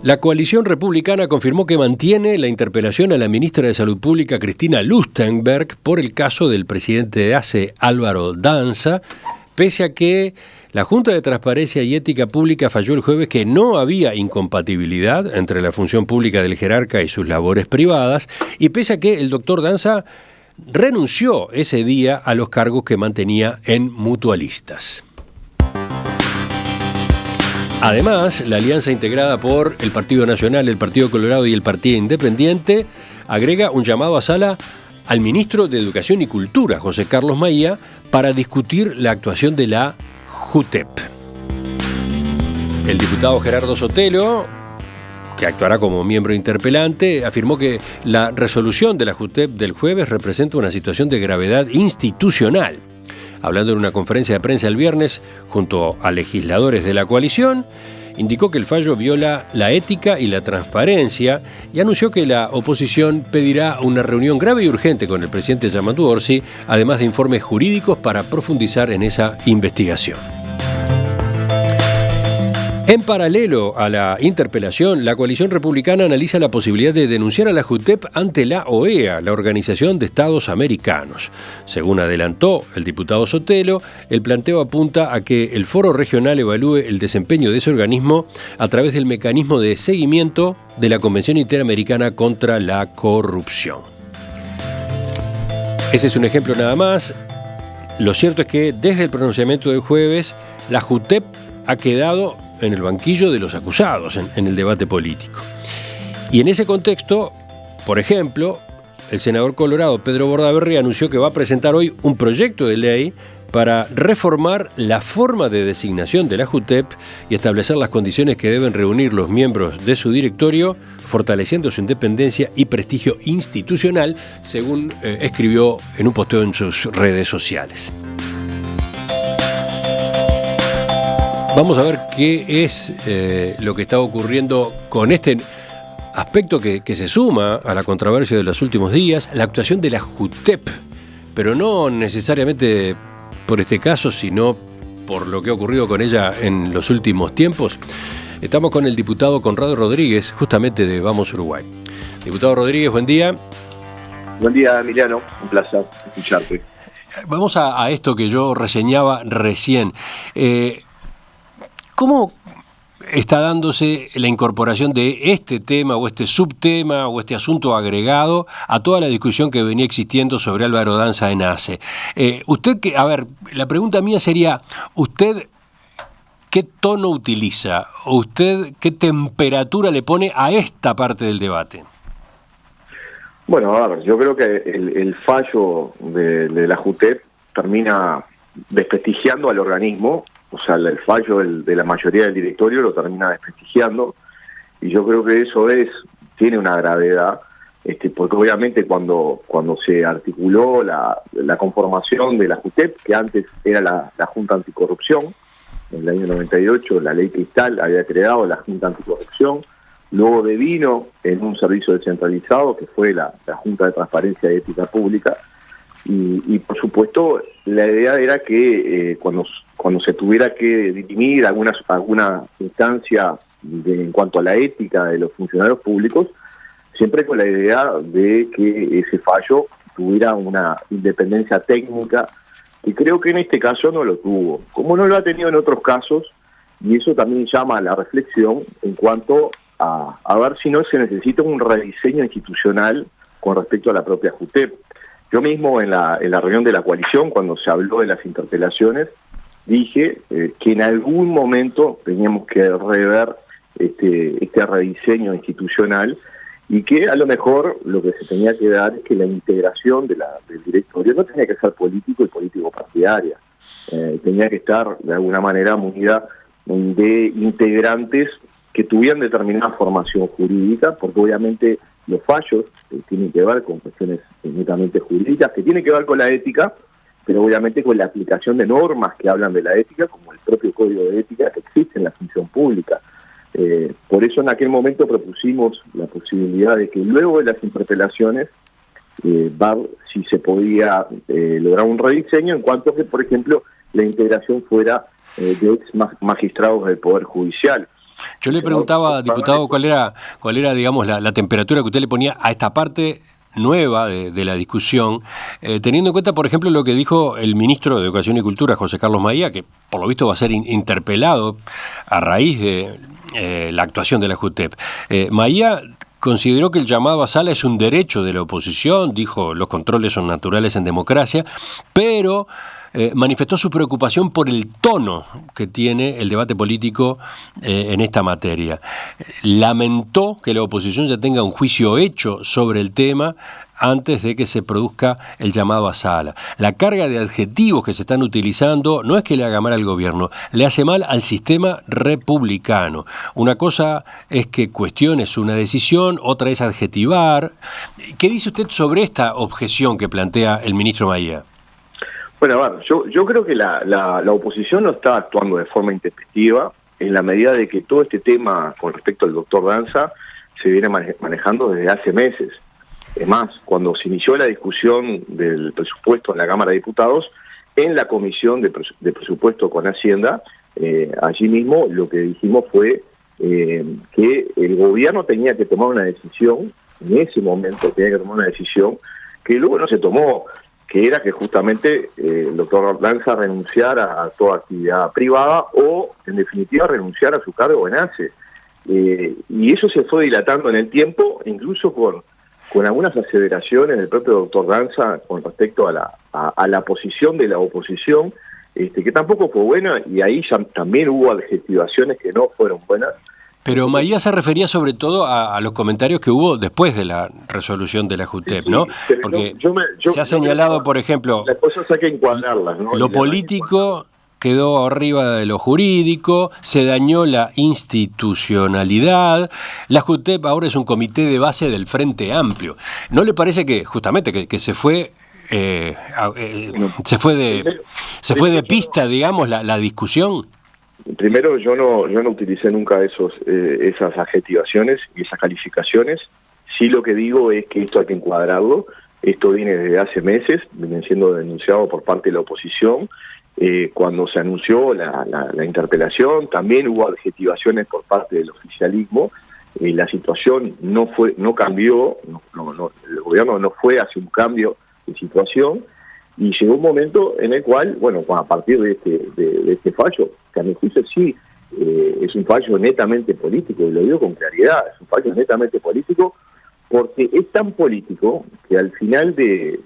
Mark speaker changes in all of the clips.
Speaker 1: La coalición republicana confirmó que mantiene la interpelación a la ministra de Salud Pública, Cristina Lustenberg, por el caso del presidente de ACE, Álvaro Danza, pese a que la Junta de Transparencia y Ética Pública falló el jueves que no había incompatibilidad entre la función pública del jerarca y sus labores privadas, y pese a que el doctor Danza renunció ese día a los cargos que mantenía en Mutualistas. Además, la alianza integrada por el Partido Nacional, el Partido Colorado y el Partido Independiente agrega un llamado a sala al ministro de Educación y Cultura, José Carlos Maía, para discutir la actuación de la JUTEP. El diputado Gerardo Sotelo, que actuará como miembro interpelante, afirmó que la resolución de la JUTEP del jueves representa una situación de gravedad institucional. Hablando en una conferencia de prensa el viernes junto a legisladores de la coalición, indicó que el fallo viola la ética y la transparencia y anunció que la oposición pedirá una reunión grave y urgente con el presidente Yamandu Orsi, además de informes jurídicos para profundizar en esa investigación. En paralelo a la interpelación, la coalición republicana analiza la posibilidad de denunciar a la JUTEP ante la OEA, la Organización de Estados Americanos. Según adelantó el diputado Sotelo, el planteo apunta a que el foro regional evalúe el desempeño de ese organismo a través del mecanismo de seguimiento de la Convención Interamericana contra la Corrupción. Ese es un ejemplo nada más. Lo cierto es que desde el pronunciamiento del jueves, la JUTEP ha quedado en el banquillo de los acusados en el debate político. Y en ese contexto, por ejemplo, el senador colorado Pedro Bordaberry anunció que va a presentar hoy un proyecto de ley para reformar la forma de designación de la JUTEP y establecer las condiciones que deben reunir los miembros de su directorio, fortaleciendo su independencia y prestigio institucional, según escribió en un posteo en sus redes sociales. Vamos a ver qué es lo que está ocurriendo con este aspecto que se suma a la controversia de los últimos días, la actuación de la JUTEP, pero no necesariamente por este caso, sino por lo que ha ocurrido con ella en los últimos tiempos. Estamos con el diputado Conrado Rodríguez, justamente de Vamos Uruguay. Diputado Rodríguez, buen día.
Speaker 2: Buen día, Emiliano, un placer escucharte.
Speaker 1: Vamos a esto que yo reseñaba recién. ¿Cómo está dándose la incorporación de este tema o este subtema o este asunto agregado a toda la discusión que venía existiendo sobre Álvaro Danza en ACE? La pregunta mía sería, ¿usted qué tono utiliza o usted qué temperatura le pone a esta parte del debate?
Speaker 2: Bueno, a ver, yo creo que el fallo de la JUTEP termina desprestigiando al organismo. O sea, el fallo de la mayoría del directorio lo termina desprestigiando, y yo creo que eso tiene una gravedad, porque obviamente cuando se articuló la conformación de la JUTEP, que antes era la Junta Anticorrupción, en el año 98 la ley Cristal había creado la Junta Anticorrupción, luego devino en un servicio descentralizado que fue la Junta de Transparencia y Ética Pública, y por supuesto la idea era que cuando se tuviera que dirimir alguna instancia en cuanto a la ética de los funcionarios públicos, siempre con la idea de que ese fallo tuviera una independencia técnica, y creo que en este caso no lo tuvo, como no lo ha tenido en otros casos, y eso también llama a la reflexión en cuanto a ver si no se necesita un rediseño institucional con respecto a la propia JUTEP. Yo mismo en la reunión de la coalición, cuando se habló de las interpelaciones, dije que en algún momento teníamos que rever este rediseño institucional, y que a lo mejor lo que se tenía que dar es que la integración del directorio no tenía que ser político y político partidaria, tenía que estar de alguna manera munida de integrantes que tuvieran determinada formación jurídica, porque obviamente los fallos tienen que ver con cuestiones netamente jurídicas, que tienen que ver con la ética, pero obviamente con la aplicación de normas que hablan de la ética, como el propio código de ética que existe en la función pública. Por eso en aquel momento propusimos la posibilidad de que luego de las interpelaciones ver si se podía lograr un rediseño en cuanto a que, por ejemplo, la integración fuera de ex magistrados del Poder Judicial.
Speaker 1: Yo le preguntaba, diputado, cuál era, digamos, la temperatura que usted le ponía a esta parte nueva de la discusión, teniendo en cuenta, por ejemplo, lo que dijo el ministro de Educación y Cultura, José Carlos Maía, que por lo visto va a ser interpelado a raíz de la actuación de la JUTEP. Maía consideró que el llamado a sala es un derecho de la oposición, dijo los controles son naturales en democracia, pero manifestó su preocupación por el tono que tiene el debate político en esta materia. Lamentó que la oposición ya tenga un juicio hecho sobre el tema antes de que se produzca el llamado a sala. La carga de adjetivos que se están utilizando no es que le haga mal al gobierno, le hace mal al sistema republicano. Una cosa es que cuestiones una decisión, otra es adjetivar. ¿Qué dice usted sobre esta objeción que plantea el ministro Maía?
Speaker 2: Bueno, a ver, yo creo que la oposición no está actuando de forma intempestiva en la medida de que todo este tema con respecto al doctor Danza se viene manejando desde hace meses. Es más, cuando se inició la discusión del presupuesto en la Cámara de Diputados, en la Comisión de Presupuesto con Hacienda, allí mismo lo que dijimos fue que el gobierno tenía que tomar una decisión, en ese momento tenía que tomar una decisión que luego no se tomó, que era que justamente el doctor Danza renunciara a toda actividad privada o, en definitiva, renunciar a su cargo en ACE. Y eso se fue dilatando en el tiempo, incluso con algunas aseveraciones del propio doctor Danza con respecto a la posición de la oposición, que tampoco fue buena, y ahí ya también hubo adjetivaciones que no fueron buenas.
Speaker 1: Pero Maía se refería sobre todo a los comentarios que hubo después de la resolución de la JUTEP, sí, ¿no? Porque se ha señalado, por ejemplo,
Speaker 2: las cosas hay que encuadrarlas, ¿no?
Speaker 1: Lo político quedó arriba de lo jurídico, se dañó la institucionalidad. La JUTEP ahora es un comité de base del Frente Amplio. ¿No le parece que justamente que se fue se fue de pista, digamos, la discusión?
Speaker 2: Primero, yo no utilicé nunca esas adjetivaciones y esas calificaciones. Sí, lo que digo es que esto hay que encuadrarlo. Esto viene desde hace meses, viene siendo denunciado por parte de la oposición. Cuando se anunció la interpelación, también hubo adjetivaciones por parte del oficialismo. La situación no cambió, el gobierno no fue hacia un cambio de situación. Y llegó un momento en el cual, bueno, a partir de este fallo, que a mi juicio sí es un fallo netamente político, y lo digo con claridad, es un fallo netamente político, porque es tan político que al final de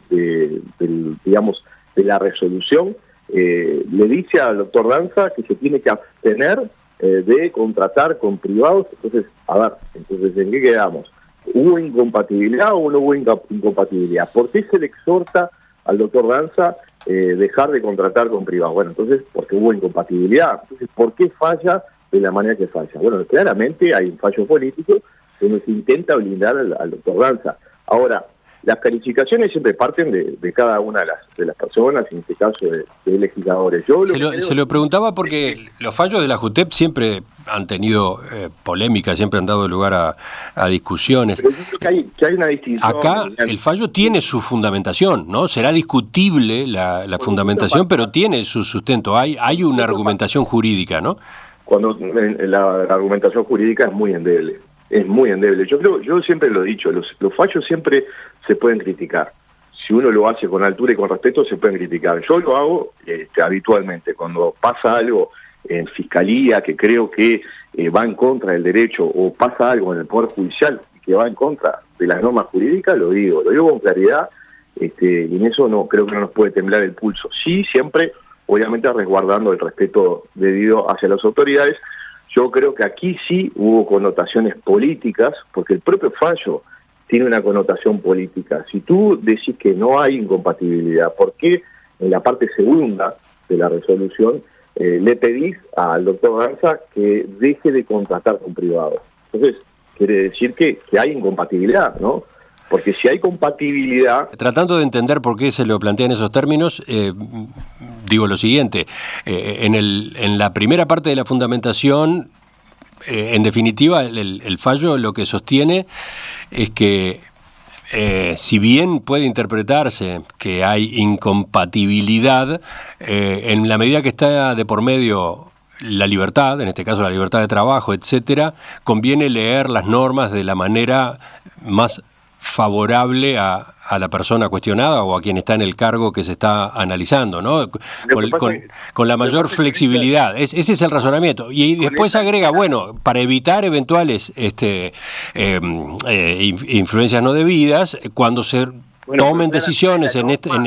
Speaker 2: la resolución le dice al doctor Danza que se tiene que abstener de contratar con privados. Entonces, ¿en qué quedamos? ¿Hubo incompatibilidad o no hubo incompatibilidad? ¿Por qué se le exhorta al doctor Danza dejar de contratar con privados? Bueno, entonces, porque hubo incompatibilidad. Entonces, ¿por qué falla de la manera que falla? Bueno, claramente hay un fallo político donde se intenta blindar al doctor Danza. Ahora, las calificaciones siempre parten de cada una de las personas, en este caso de legisladores.
Speaker 1: Se lo preguntaba porque los fallos de la JUTEP siempre han tenido polémica, siempre han dado lugar a discusiones.
Speaker 2: Pero yo creo que hay una distinción.
Speaker 1: Acá el fallo tiene su fundamentación, ¿no? Será discutible la fundamentación, pero tiene su sustento. Hay una argumentación jurídica, ¿no?
Speaker 2: Cuando la argumentación jurídica es muy endeble. Es muy endeble. Yo siempre lo he dicho, los fallos siempre se pueden criticar. Si uno lo hace con altura y con respeto, se pueden criticar. Yo lo hago habitualmente. Cuando pasa algo en Fiscalía que creo que va en contra del derecho, o pasa algo en el Poder Judicial que va en contra de las normas jurídicas, lo digo con claridad, y en eso creo que no nos puede temblar el pulso. Sí, siempre, obviamente, resguardando el respeto debido hacia las autoridades. Yo creo que aquí sí hubo connotaciones políticas, porque el propio fallo tiene una connotación política. Si tú decís que no hay incompatibilidad, ¿por qué en la parte segunda de la resolución le pedís al doctor Danza que deje de contratar con privados? Entonces, quiere decir que hay incompatibilidad, ¿no? Porque si hay compatibilidad...
Speaker 1: Tratando de entender por qué se lo plantea en esos términos, digo lo siguiente, en la primera parte de la fundamentación, en definitiva, el fallo lo que sostiene es que si bien puede interpretarse que hay incompatibilidad, en la medida que está de por medio la libertad, en este caso la libertad de trabajo, etcétera, conviene leer las normas de la manera más favorable a la persona cuestionada o a quien está en el cargo que se está analizando, ¿no? Con la mayor flexibilidad. Ese es el razonamiento. Y después agrega, bueno, para evitar eventuales influencias no debidas, cuando se tomen decisiones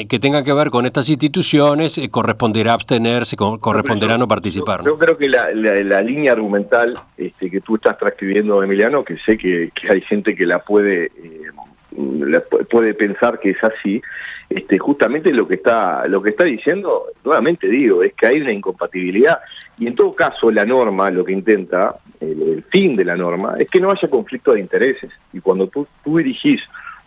Speaker 1: que tengan que ver con estas instituciones, corresponderá abstenerse, corresponderá no participar.
Speaker 2: Yo creo que la línea argumental que tú estás transcribiendo, Emiliano, que sé que hay gente que la puede pensar que es así, justamente lo que está diciendo, nuevamente digo, es que hay una incompatibilidad, y en todo caso la norma lo que intenta, el fin de la norma, es que no haya conflicto de intereses, y cuando tú dirigís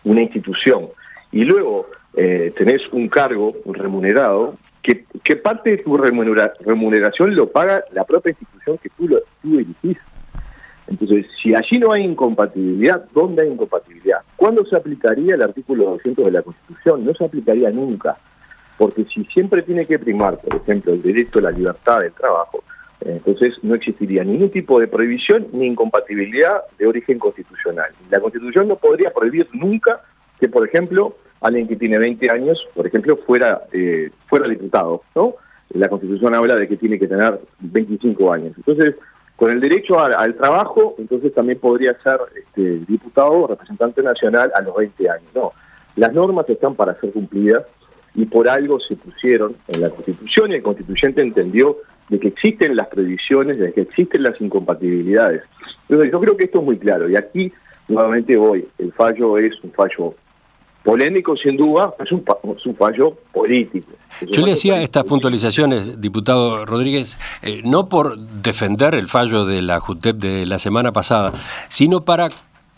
Speaker 2: una institución y luego tenés un cargo remunerado, que parte de tu remuneración lo paga la propia institución que tú dirigís. Entonces, si allí no hay incompatibilidad, ¿dónde hay incompatibilidad? ¿Cuándo se aplicaría el artículo 200 de la Constitución? No se aplicaría nunca, porque si siempre tiene que primar, por ejemplo, el derecho a la libertad del trabajo, entonces no existiría ningún tipo de prohibición ni incompatibilidad de origen constitucional. La Constitución no podría prohibir nunca que, por ejemplo, alguien que tiene 20 años, por ejemplo, fuera diputado, ¿no? La Constitución habla de que tiene que tener 25 años. Entonces, con el derecho al trabajo, entonces también podría ser diputado o representante nacional a los 20 años. No, las normas están para ser cumplidas y por algo se pusieron en la Constitución, y el constituyente entendió de que existen las prohibiciones, de que existen las incompatibilidades. Entonces, yo creo que esto es muy claro, y aquí nuevamente el fallo es un fallo polémico sin duda, es un fallo político.
Speaker 1: Yo le hacía estas puntualizaciones, diputado Rodríguez, no por defender el fallo de la JUTEP de la semana pasada, sino para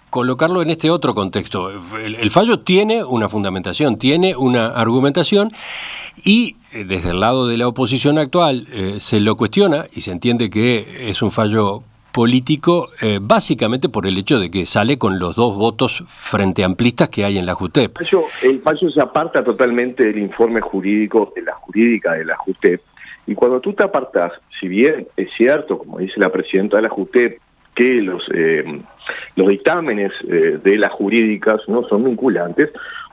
Speaker 1: colocarlo en este otro contexto. El fallo tiene una fundamentación, tiene una argumentación, y desde el lado de la oposición actual se lo cuestiona y se entiende que es un fallo político, básicamente por el hecho de que sale con los 2 votos frente amplistas que hay en la JUTEP.
Speaker 2: El fallo se aparta totalmente del informe jurídico, de la jurídica de la JUTEP, y cuando tú te apartas, si bien es cierto, como dice la presidenta de la JUTEP, que los dictámenes de las jurídicas no son vinculantes,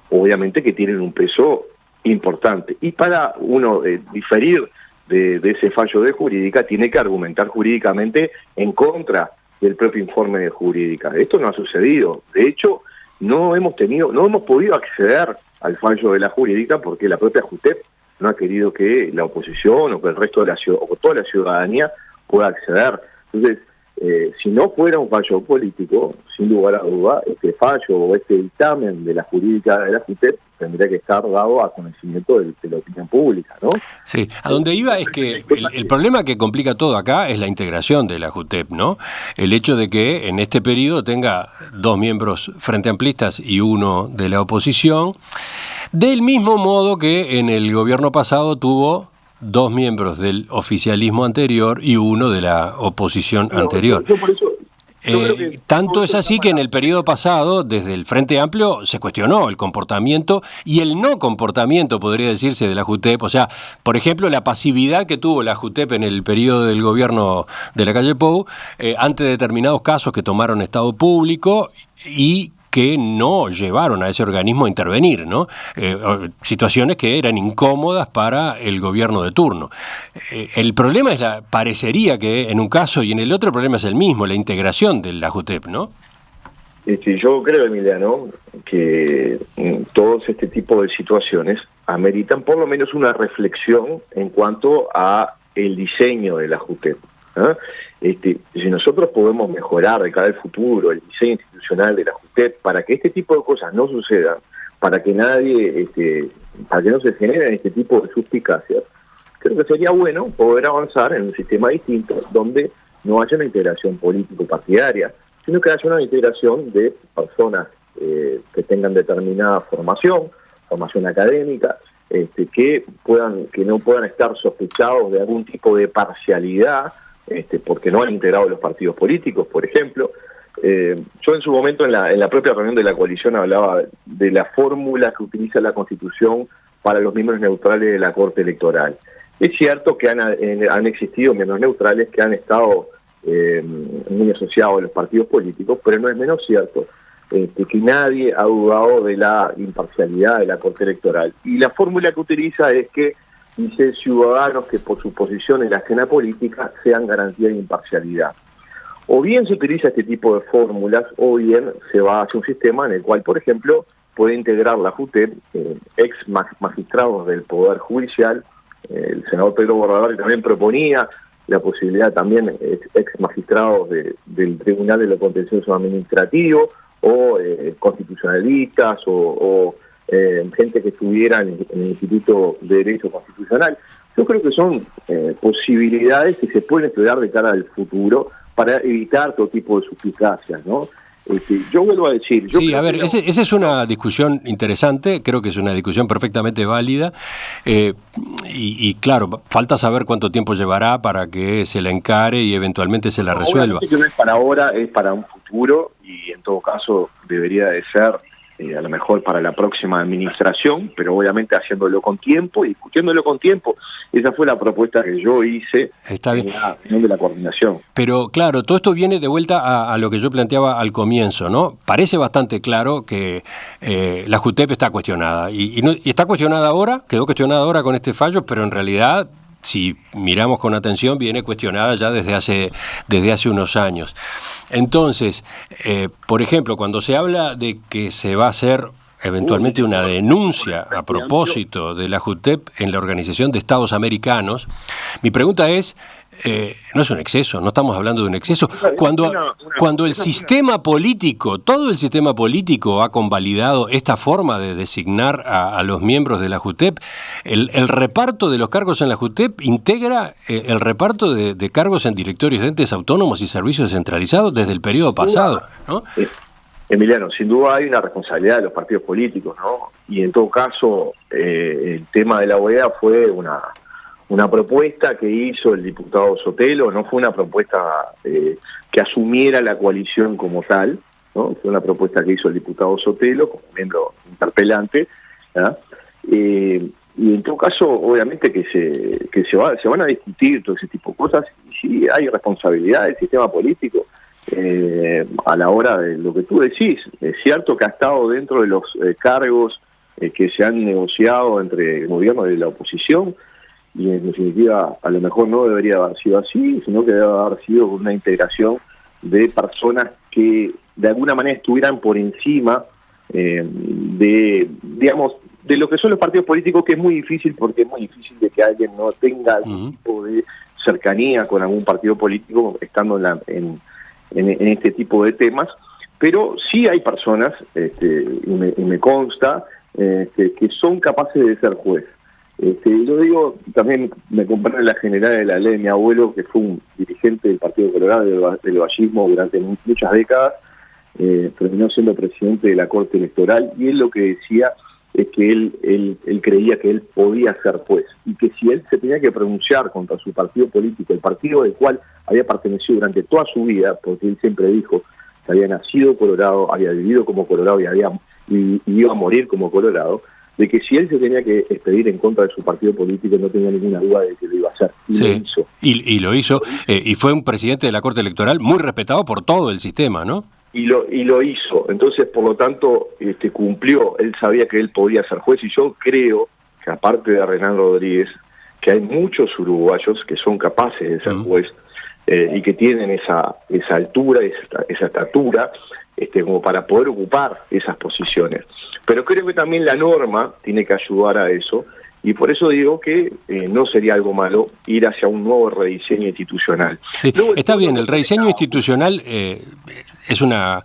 Speaker 2: obviamente que tienen un peso importante, y para uno diferir de ese fallo de jurídica, tiene que argumentar jurídicamente en contra del propio informe de jurídica. Esto no ha sucedido. De hecho, no hemos podido acceder al fallo de la jurídica porque la propia JUTEP no ha querido que la oposición o que el resto de la ciudad, o toda la ciudadanía pueda acceder. Entonces, si no fuera un fallo político, sin lugar a duda, este fallo o este dictamen de la jurídica de la JUTEP tendría que estar dado a conocimiento de la opinión pública, ¿no?
Speaker 1: Sí, a donde iba es que el problema que complica todo acá es la integración de la JUTEP, ¿no? El hecho de que en este periodo tenga 2 miembros frente amplistas y 1 de la oposición, del mismo modo que en el gobierno pasado tuvo 2 miembros del oficialismo anterior y 1 de la oposición anterior. Tanto es así que en el periodo pasado, desde el Frente Amplio, se cuestionó el comportamiento y el no comportamiento, podría decirse, de la JUTEP. O sea, por ejemplo, la pasividad que tuvo la JUTEP en el periodo del gobierno de la calle Pou, ante determinados casos que tomaron estado público y que no llevaron a ese organismo a intervenir, ¿no? Situaciones que eran incómodas para el gobierno de turno. El problema parecería que en un caso y en el otro el problema es el mismo, la integración de la JUTEP, ¿no?
Speaker 2: Yo creo, Emiliano, que todos este tipo de situaciones ameritan por lo menos una reflexión en cuanto a el diseño de la JUTEP. Si nosotros podemos mejorar de cara al futuro el diseño institucional de la JUTEP para que este tipo de cosas no sucedan, para que para que no se generen este tipo de suspicacias, creo que sería bueno poder avanzar en un sistema distinto donde no haya una integración político-partidaria, sino que haya una integración de personas que tengan determinada formación académica, que no puedan estar sospechados de algún tipo de parcialidad, porque no han integrado los partidos políticos, por ejemplo. Yo en su momento en la propia reunión de la coalición hablaba de la fórmula que utiliza la Constitución para los miembros neutrales de la Corte Electoral. Es cierto que han existido miembros neutrales que han estado muy asociados a los partidos políticos, pero no es menos cierto que nadie ha dudado de la imparcialidad de la Corte Electoral. Y la fórmula que utiliza es que dice ciudadanos que por su posición en la escena política sean garantía de imparcialidad. O bien se utiliza este tipo de fórmulas, o bien se va hacia un sistema en el cual, por ejemplo, puede integrar la JUTEP ex magistrados del Poder Judicial. El senador Pedro Bordaberry también proponía la posibilidad también ex magistrados del Tribunal de lo Contencioso Administrativo, o constitucionalistas, o gente que estuviera en el Instituto de Derecho Constitucional. Yo creo que son posibilidades que se pueden estudiar de cara al futuro para evitar todo tipo de suspicacias, ¿no? Yo vuelvo a decir...
Speaker 1: Sí, a ver, esa es una discusión interesante, creo que es una discusión perfectamente válida, y claro, falta saber cuánto tiempo llevará para que se la encare y eventualmente se la resuelva.
Speaker 2: Que no es para ahora, es para un futuro, y en todo caso debería de ser a lo mejor para la próxima administración, pero obviamente haciéndolo con tiempo y discutiéndolo con tiempo. Esa fue la propuesta que yo hice.
Speaker 1: Está bien.
Speaker 2: En la reunión de la coordinación.
Speaker 1: Pero claro, todo esto viene de vuelta a lo que yo planteaba al comienzo, ¿no? Parece bastante claro que la JUTEP está cuestionada, y está cuestionada ahora, quedó cuestionada ahora con este fallo, pero en realidad, si miramos con atención, viene cuestionada ya desde hace unos años. Entonces, por ejemplo, cuando se habla de que se va a hacer eventualmente una denuncia a propósito de la JUTEP en la Organización de Estados Americanos, mi pregunta es, no es un exceso, no estamos hablando de un exceso. Cuando el sistema político, todo el sistema político ha convalidado esta forma de designar a los miembros de la JUTEP, el reparto de los cargos en la JUTEP integra el reparto de cargos en directorios de entes autónomos y servicios descentralizados desde el periodo pasado, ¿no?
Speaker 2: Emiliano, sin duda hay una responsabilidad de los partidos políticos, ¿no? Y en todo caso, el tema de la OEA fue una propuesta que hizo el diputado Sotelo, no fue una propuesta que asumiera la coalición como tal, ¿no? Fue una propuesta que hizo el diputado Sotelo como miembro interpelante, ¿verdad? Y en todo caso, obviamente que se van a discutir todo ese tipo de cosas, y sí hay responsabilidad del sistema político a la hora de lo que tú decís. Es cierto que ha estado dentro de los cargos que se han negociado entre el gobierno y la oposición, y en definitiva a lo mejor no debería haber sido así, sino que debe haber sido una integración de personas que de alguna manera estuvieran por encima de lo que son los partidos políticos, que es muy difícil, porque es muy difícil de que alguien no tenga algún tipo de cercanía con algún partido político estando en este tipo de temas. Pero sí hay personas, y me consta, que son capaces de ser juez. Yo digo, también me compré la general de la ley de mi abuelo, que fue un dirigente del Partido Colorado, del vallismo durante muchas décadas, terminó siendo presidente de la Corte Electoral, y él lo que decía es que él creía que él podía ser juez, y que si él se tenía que pronunciar contra su partido político, el partido del cual había pertenecido durante toda su vida, porque él siempre dijo que había nacido colorado, había vivido como colorado y iba a morir como colorado, de que si él se tenía que expedir en contra de su partido político, no tenía ninguna duda de que lo iba a hacer. Y
Speaker 1: sí,
Speaker 2: lo hizo.
Speaker 1: Y lo hizo, y fue un presidente de la Corte Electoral muy respetado por todo el sistema, ¿no?
Speaker 2: Y lo hizo. Entonces, por lo tanto, cumplió. Él sabía que él podía ser juez, y yo creo que, aparte de Renan Rodríguez, que hay muchos uruguayos que son capaces de ser juez, y que tienen esa altura, esa estatura, como para poder ocupar esas posiciones. Pero creo que también la norma tiene que ayudar a eso, y por eso digo que no sería algo malo ir hacia un nuevo rediseño institucional.
Speaker 1: Sí, está bien, el rediseño institucional es una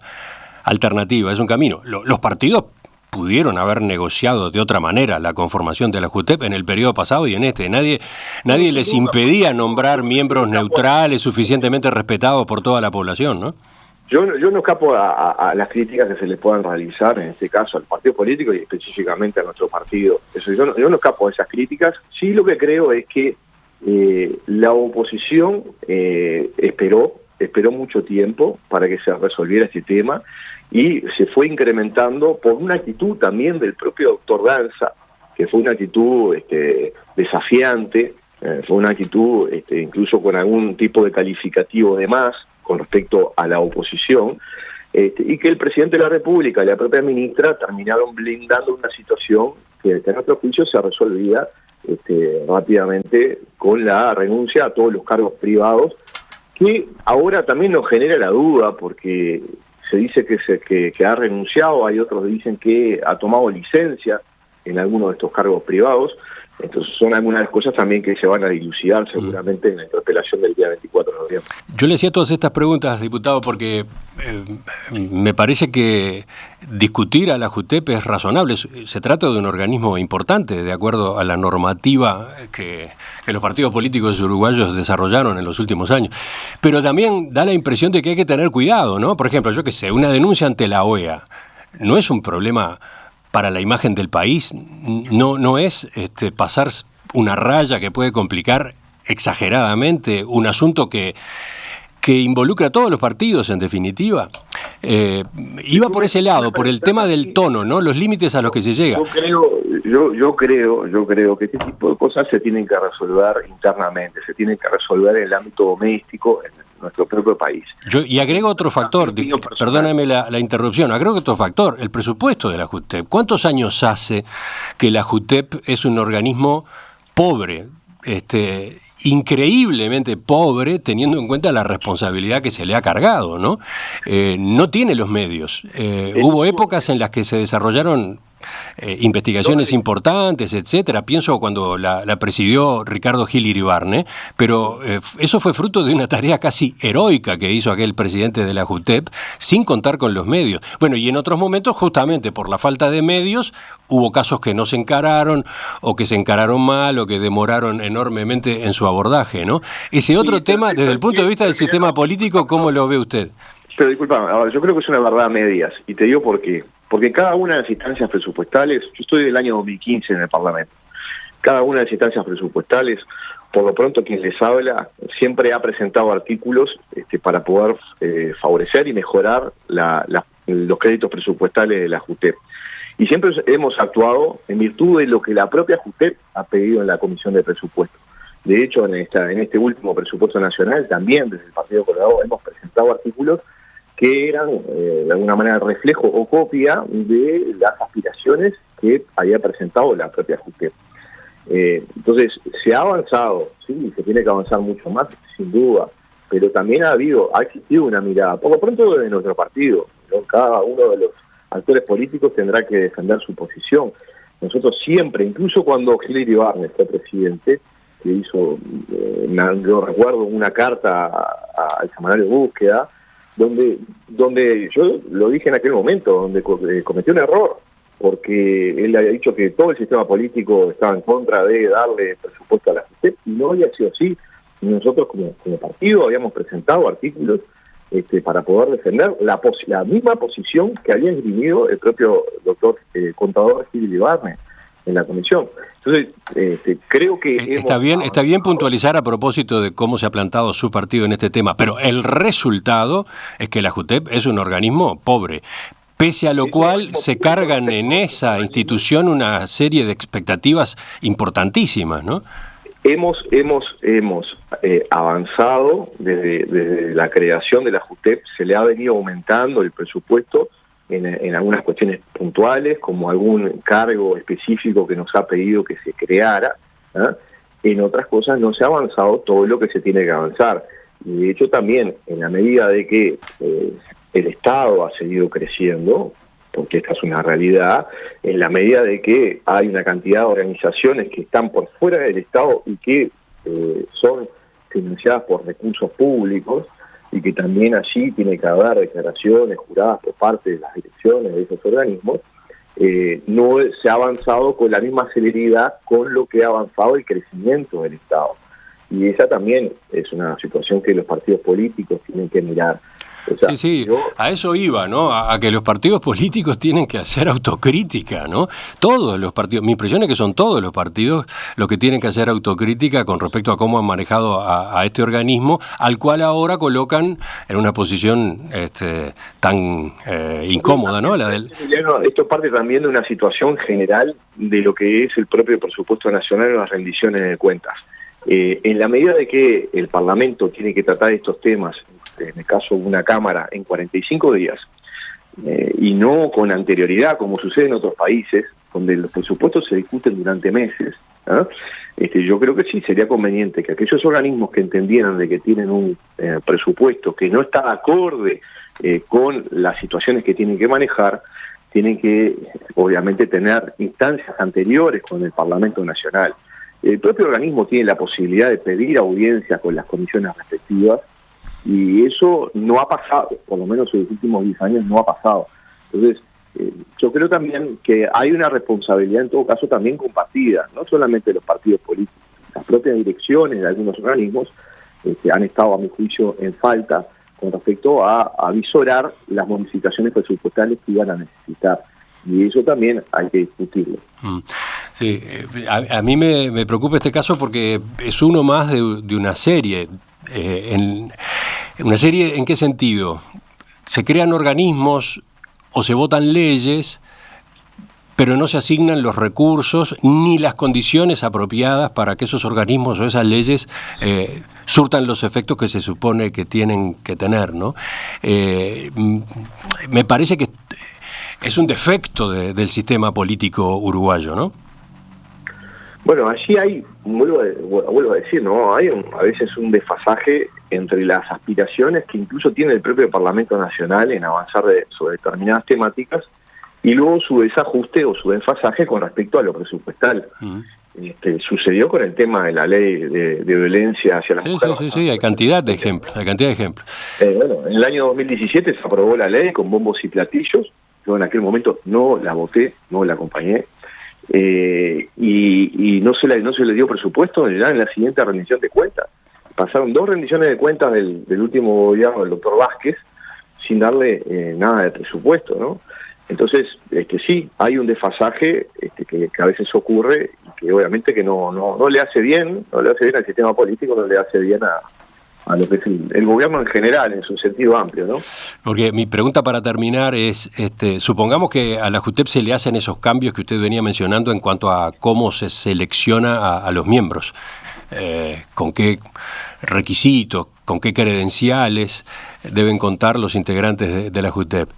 Speaker 1: alternativa, es un camino. Los partidos pudieron haber negociado de otra manera la conformación de la JUTEP en el periodo pasado y en este. Nadie les impedía nombrar miembros neutrales suficientemente respetados por toda la población, ¿no?
Speaker 2: Yo no escapo a las críticas que se les puedan realizar, en este caso al partido político y específicamente a nuestro partido. Yo no escapo a esas críticas. Sí, lo que creo es que la oposición esperó mucho tiempo para que se resolviera este tema, y se fue incrementando por una actitud también del propio doctor Danza, que fue una actitud desafiante, Fue una actitud, incluso con algún tipo de calificativo de más con respecto a la oposición, y que el presidente de la República y la propia ministra terminaron blindando una situación que a nuestro juicio se resolvía rápidamente con la renuncia a todos los cargos privados, que ahora también nos genera la duda, porque se dice que ha renunciado, hay otros que dicen que ha tomado licencia en algunos de estos cargos privados. Entonces son algunas de las cosas también que se van a dilucidar seguramente en la interpelación del día 24 de noviembre.
Speaker 1: Yo le hacía todas estas preguntas, diputado, porque me parece que discutir a la JUTEP es razonable. Se trata de un organismo importante, de acuerdo a la normativa que los partidos políticos uruguayos desarrollaron en los últimos años. Pero también da la impresión de que hay que tener cuidado, ¿no? Por ejemplo, yo qué sé, una denuncia ante la OEA no es un problema para la imagen del país, no es pasar una raya que puede complicar exageradamente un asunto que involucra a todos los partidos, en definitiva. Iba por ese lado, por el tema del tono, ¿no? Los límites a los que se llega.
Speaker 2: Yo creo que este tipo de cosas se tienen que resolver internamente, se tienen que resolver en el ámbito doméstico, en nuestro propio país.
Speaker 1: Y agrego otro factor, perdóname la interrupción, agrego otro factor, el presupuesto de la JUTEP. ¿Cuántos años hace que la JUTEP es un organismo pobre, increíblemente pobre, teniendo en cuenta la responsabilidad que se le ha cargado, ¿no? No tiene los medios. Hubo épocas en las que se desarrollaron investigaciones importantes, etcétera. Pienso cuando la presidió Ricardo Gil Iribarne, pero eso fue fruto de una tarea casi heroica que hizo aquel presidente de la JUTEP, sin contar con los medios. Bueno, y en otros momentos, justamente por la falta de medios, hubo casos que no se encararon, o que se encararon mal, o que demoraron enormemente en su abordaje, ¿no? Ese otro tema, desde el punto de vista del sistema político, ¿cómo lo ve usted?
Speaker 2: Pero disculpame, ahora, yo creo que es una verdad a medias, y te digo por qué. Porque cada una de las instancias presupuestales, yo estoy del año 2015 en el Parlamento, cada una de las instancias presupuestales, por lo pronto quien les habla, siempre ha presentado artículos para poder favorecer y mejorar los créditos presupuestales de la JUTEP. Y siempre hemos actuado en virtud de lo que la propia JUTEP ha pedido en la Comisión de Presupuestos. De hecho, en este último presupuesto nacional, también desde el Partido Colorado hemos presentado artículos que eran de alguna manera reflejo o copia de las aspiraciones que había presentado la propia JUTEP. Entonces, se ha avanzado, sí, se tiene que avanzar mucho más, sin duda, pero también ha existido una mirada, por lo pronto desde nuestro partido, ¿no? Cada uno de los actores políticos tendrá que defender su posición. Nosotros siempre, incluso cuando Gil Iribarne fue presidente, que hizo, yo recuerdo, una carta al semanario Búsqueda, donde yo lo dije en aquel momento, donde cometió un error, porque él había dicho que todo el sistema político estaba en contra de darle presupuesto a la JUTEP, y no había sido así. Nosotros como partido habíamos presentado artículos para poder defender la misma posición que había esgrimido el propio doctor contador Gil Iribarne en la comisión. Entonces, creo que...
Speaker 1: Está bien puntualizar a propósito de cómo se ha plantado su partido en este tema, pero el resultado es que la JUTEP es un organismo pobre, pese a lo cual se cargan en esa institución una serie de expectativas importantísimas, ¿no?
Speaker 2: Hemos avanzado desde la creación de la JUTEP, se le ha venido aumentando el presupuesto en algunas cuestiones puntuales, como algún cargo específico que nos ha pedido que se creara, ¿eh? En otras cosas no se ha avanzado todo lo que se tiene que avanzar. Y de hecho también, en la medida de que el Estado ha seguido creciendo, porque esta es una realidad, en la medida de que hay una cantidad de organizaciones que están por fuera del Estado y que son financiadas por recursos públicos, y que también allí tiene que haber declaraciones juradas por parte de las direcciones de esos organismos, no se ha avanzado con la misma celeridad con lo que ha avanzado el crecimiento del Estado. Y esa también es una situación que los partidos políticos tienen que mirar. O sea,
Speaker 1: sí, a eso iba, ¿no? A que los partidos políticos tienen que hacer autocrítica, ¿no? Todos los partidos, mi impresión es que son todos los partidos los que tienen que hacer autocrítica con respecto a cómo han manejado a este organismo, al cual ahora colocan en una posición tan incómoda, ¿no?
Speaker 2: Esto parte también de una situación general de lo que es el propio presupuesto nacional en las rendiciones de cuentas. En la medida de que el Parlamento tiene que tratar estos temas, en el caso de una Cámara, en 45 días, y no con anterioridad, como sucede en otros países, donde los presupuestos se discuten durante meses, yo creo que sí, sería conveniente que aquellos organismos que entendieran de que tienen un presupuesto que no está acorde con las situaciones que tienen que manejar, tienen que, obviamente, tener instancias anteriores con el Parlamento Nacional. El propio organismo tiene la posibilidad de pedir audiencias con las comisiones respectivas, y eso no ha pasado, por lo menos en los últimos 10 años no ha pasado. Entonces, yo creo también que hay una responsabilidad, en todo caso, también compartida, no solamente de los partidos políticos. Las propias direcciones de algunos organismos han estado, a mi juicio, en falta con respecto a avisorar las modificaciones presupuestales que iban a necesitar. Y eso también hay que discutirlo.
Speaker 1: Sí, a mí me preocupa este caso porque es uno más de una serie. ¿Una serie en qué sentido? Se crean organismos o se votan leyes, pero no se asignan los recursos ni las condiciones apropiadas para que esos organismos o esas leyes surtan los efectos que se supone que tienen que tener, ¿no? Me parece que es un defecto del sistema político uruguayo, ¿no?
Speaker 2: Bueno, allí hay, vuelvo a decir, ¿no? Hay a veces un desfasaje entre las aspiraciones que incluso tiene el propio Parlamento Nacional en avanzar sobre determinadas temáticas y luego su desajuste o su desfasaje con respecto a lo presupuestal. Sucedió con el tema de la ley de violencia hacia las mujeres.
Speaker 1: Sí, hay cantidad de ejemplos,
Speaker 2: Bueno, en el año 2017 se aprobó la ley con bombos y platillos. Yo en aquel momento no la voté, no la acompañé. Y no se le dio presupuesto ya en la siguiente rendición de cuentas. Pasaron 2 rendiciones de cuentas del último gobierno del doctor Vázquez sin darle nada de presupuesto, ¿no? Entonces, sí, hay un desfasaje que a veces ocurre y que obviamente que no le hace bien, al sistema político, no le hace bien a lo que es el gobierno en general, en su sentido amplio, ¿no?
Speaker 1: Porque mi pregunta para terminar es, supongamos que a la JUTEP se le hacen esos cambios que usted venía mencionando en cuanto a cómo se selecciona a los miembros, con qué requisitos, con qué credenciales deben contar los integrantes de la JUTEP.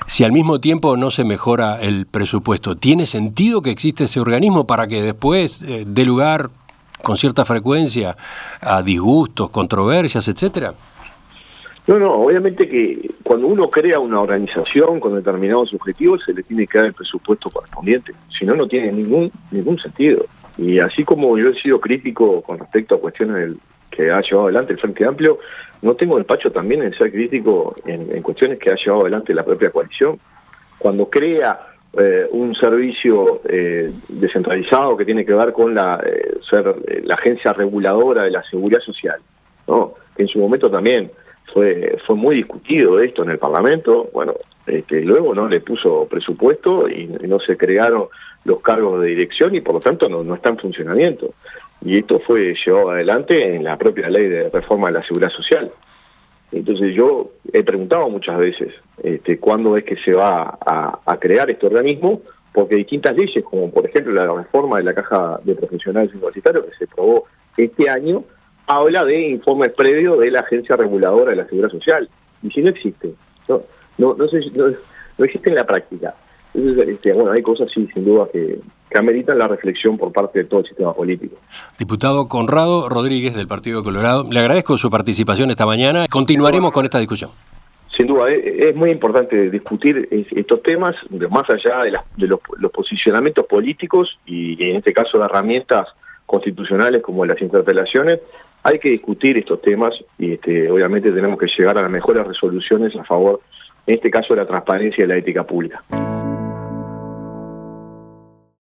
Speaker 1: Si al mismo tiempo no se mejora el presupuesto, ¿tiene sentido que existe ese organismo para que después dé lugar con cierta frecuencia a disgustos, controversias, etcétera?
Speaker 2: No, obviamente que cuando uno crea una organización con determinados objetivos se le tiene que dar el presupuesto correspondiente, si no, no tiene ningún sentido. Y así como yo he sido crítico con respecto a cuestiones que ha llevado adelante el Frente Amplio, no tengo empacho también en ser crítico en cuestiones que ha llevado adelante la propia coalición. Cuando crea un servicio descentralizado que tiene que ver con ser la agencia reguladora de la seguridad social, ¿no? Que en su momento también fue muy discutido esto en el Parlamento. Bueno, luego no le puso presupuesto y no se crearon los cargos de dirección y por lo tanto no está en funcionamiento. Y esto fue llevado adelante en la propia ley de reforma de la seguridad social. Entonces yo he preguntado muchas veces cuándo es que se va a crear este organismo, porque distintas leyes, como por ejemplo la reforma de la Caja de Profesionales Universitarios que se aprobó este año, habla de informes previos de la Agencia Reguladora de la Seguridad Social. Y si no existe, no existe en la práctica. Entonces, bueno, hay cosas sí, sin duda, que ameritan la reflexión por parte de todo el sistema político.
Speaker 1: Diputado Conrado Rodríguez, del Partido Colorado, le agradezco su participación esta mañana. Continuaremos con esta discusión.
Speaker 2: Sin duda, es muy importante discutir estos temas, más allá de los posicionamientos políticos y en este caso de herramientas constitucionales como las interpelaciones. Hay que discutir estos temas y obviamente tenemos que llegar a las mejores resoluciones a favor, en este caso, de la transparencia y la ética pública.